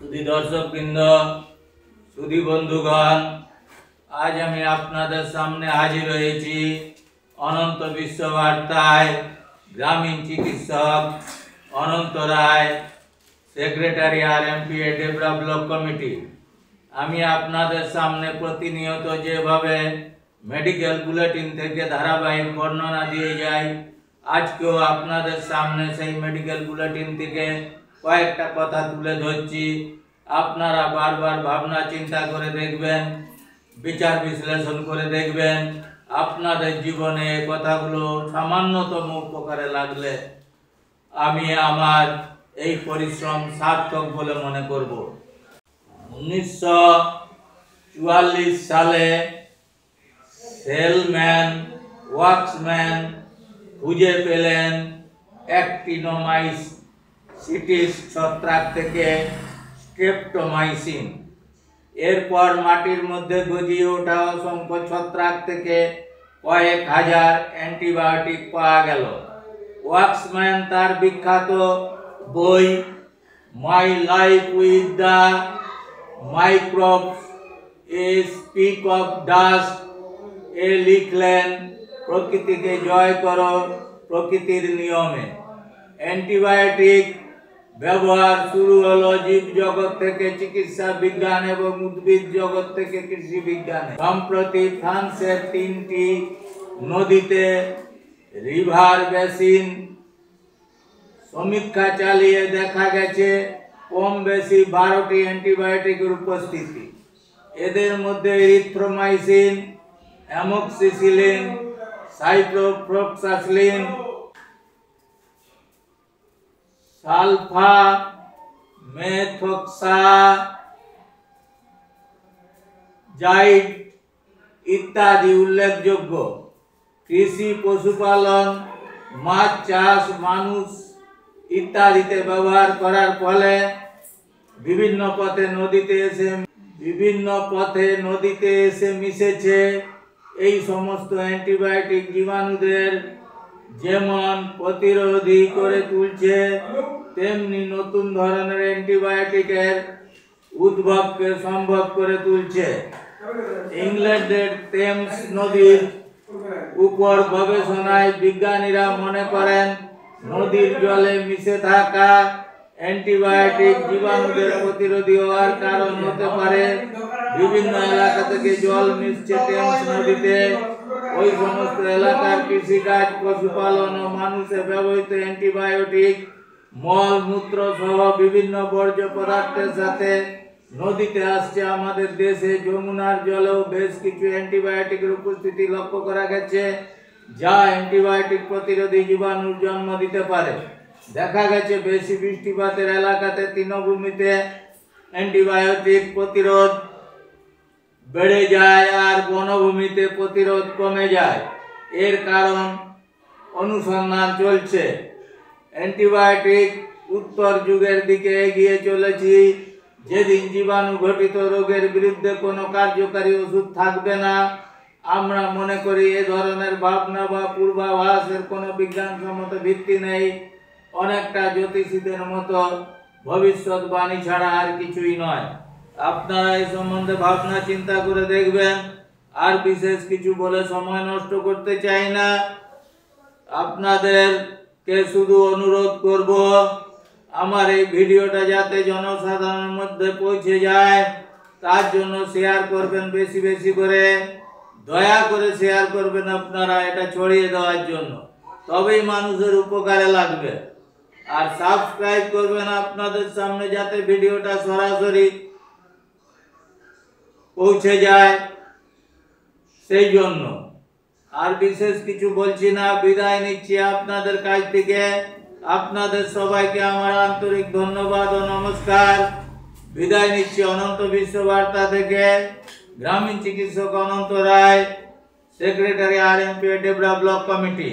सुधी दर्शकबृंद सुधी बंधुगण आज আমি আপনাদের সামনে হাজির হয়েছি অনন্ত বিশ্ব বার্তায় গ্রামীণ চিকিৎসক অনন্ত রায় সেক্রেটারি আরএমপিএ ডেবরা ব্লক কমিটি। আমি আপনাদের সামনে প্রতিনিয়ত যেভাবে মেডিকেল বুলেটিন থেকে ধারাবাহিক বর্ণনা দিয়ে যাই, আজকেও আপনাদের সামনে সেই মেডিকেল বুলেটিন থেকে কয়েকটা কথা তুলে ধরছি। আপনারা বারবার ভাবনা চিন্তা করে দেখবেন, বিচার বিশ্লেষণ করে দেখবেন, আপনাদের জীবনে কথাগুলো সামান্যতম উপকারে লাগলে আমি আমার এই পরিশ্রম সার্থক বলে মনে করব। 1944 সালে সেলম্যান ওয়াক্সম্যান খুঁজে পেলেন অ্যাক্টিনোমাইসিটিস ছত্রাক থেকে স্ট্রেপ্টোমাইসিন। এরপর মাটির মধ্যে গজিয়ে ওঠা অসংখ্য ছত্রাক থেকে কয়েক হাজার অ্যান্টিবায়োটিক পাওয়া গেল। ওয়াক্সম্যান তার বিখ্যাত বই my life with the microbes a speck of dust এ লিখলেন, প্রকৃতিকে জয় করো প্রকৃতির নিয়মে। অ্যান্টিবায়োটিক ব্যবহার শুরু হলো জীব জগৎ থেকে চিকিৎসা বিজ্ঞান এবং উদ্ভিদ জগৎ থেকে কৃষি বিজ্ঞানে। সম্প্রতি ফ্রান্সের 3টি নদীতে রিভার বেসিন সমীক্ষা চালিয়ে দেখা গেছে কম বেশি 12টি অ্যান্টিবায়োটিকের উপস্থিতি। এদের মধ্যে এরিথ্রোমাইসিন, অ্যামোক্সিসিলিন, সাইপ্রোফ্লক্সাসিলিন, সালফামেথক্সাজাইড ইত্যাদি উল্লেখযোগ্য। কৃষি, পশুপালন, মাছ চাষ, মানুষ ইত্যাদিতে ব্যবহার করার ফলে বিভিন্ন পথে নদীতে এসে মিশেছে। এই সমস্ত অ্যান্টিবায়োটিক জীবাণুদের যেমন প্রতিরোধী করে তুলছে, তেমনি নতুন ধরনের অ্যান্টিবায়োটিকের উদ্ভবকে সম্ভব করে তুলছে। ইংল্যান্ডের টেমস নদীর উপর গবেষণায় বিজ্ঞানীরা মনে করেন নদীর জলে মিশে থাকা অ্যান্টিবায়োটিক জীবাণুদের প্রতিরোধী হওয়ার কারণ হতে পারে। বিভিন্ন এলাকা থেকে জল মিশছে টেমস নদীতে। ওই সমস্ত এলাকার কৃষিকাজ, পশুপালন ও মানুষে ব্যবহৃত অ্যান্টিবায়োটিক মল মূত্র সহ বিভিন্ন বর্জ্য পদার্থের সাথে নদীতে আসছে। আমাদের দেশে যমুনার জলেও বেশ কিছু অ্যান্টিবায়োটিকের উপস্থিতি লক্ষ্য করা গেছে, যা অ্যান্টিবায়োটিক প্রতিরোধী জীবাণুর জন্ম দিতে পারে। দেখা গেছে বেশি বৃষ্টিপাতের এলাকাতে তৃণভূমিতে অ্যান্টিবায়োটিক প্রতিরোধ বেড়ে যায় আর বনভূমিতে প্রতিরোধ কমে যায়। এর কারণ অনুসন্ধান চলছে। অ্যান্টিবায়োটিক উত্তর যুগের দিকে এগিয়ে চলেছি। যেদিন জীবাণু ঘটিত রোগের বিরুদ্ধে কোনো কার্যকারী ওষুধ থাকবে না, আমরা মনে করি এ ধরনের ভাবনা বা পূর্বাভাসের কোনো বিজ্ঞানসম্মত ভিত্তি নেই। অনেকটা জ্যোতিষীদের মতো ভবিষ্যৎবাণী ছাড়া আর কিছুই নয়। আপনারা এই সম্বন্ধে ভাবনা চিন্তা করে দেখবেন। আর বিশেষ কিছু বলে সময় নষ্ট করতে চাই না। আপনাদেরকে শুধু অনুরোধ করব, আমার এই ভিডিওটা যাতে জনসাধারণের মধ্যে পৌঁছে যায় তার জন্য শেয়ার করবেন বেশি বেশি করে। দয়া করে শেয়ার করবেন আপনারা, এটা ছড়িয়ে দেওয়ার জন্য, তবেই মানুষের উপকারে লাগবে। আর সাবস্ক্রাইব করবেন আপনাদের সামনে যাতে ভিডিওটা সরাসরি পৌঁছে যায় সেই জন্য। আর বিশেষ কিছু বলছি না, বিদায় নিচ্ছি আপনাদের কাছ থেকে। আপনাদের সবাইকে আমার আন্তরিক ধন্যবাদ ও নমস্কার। বিদায় নিচ্ছি অনন্ত বিশ্ব বার্তা থেকে। গ্রামীণ চিকিৎসক অনন্ত রায়, সেক্রেটারি আরএমপিএ ডেবরা ব্লক কমিটি।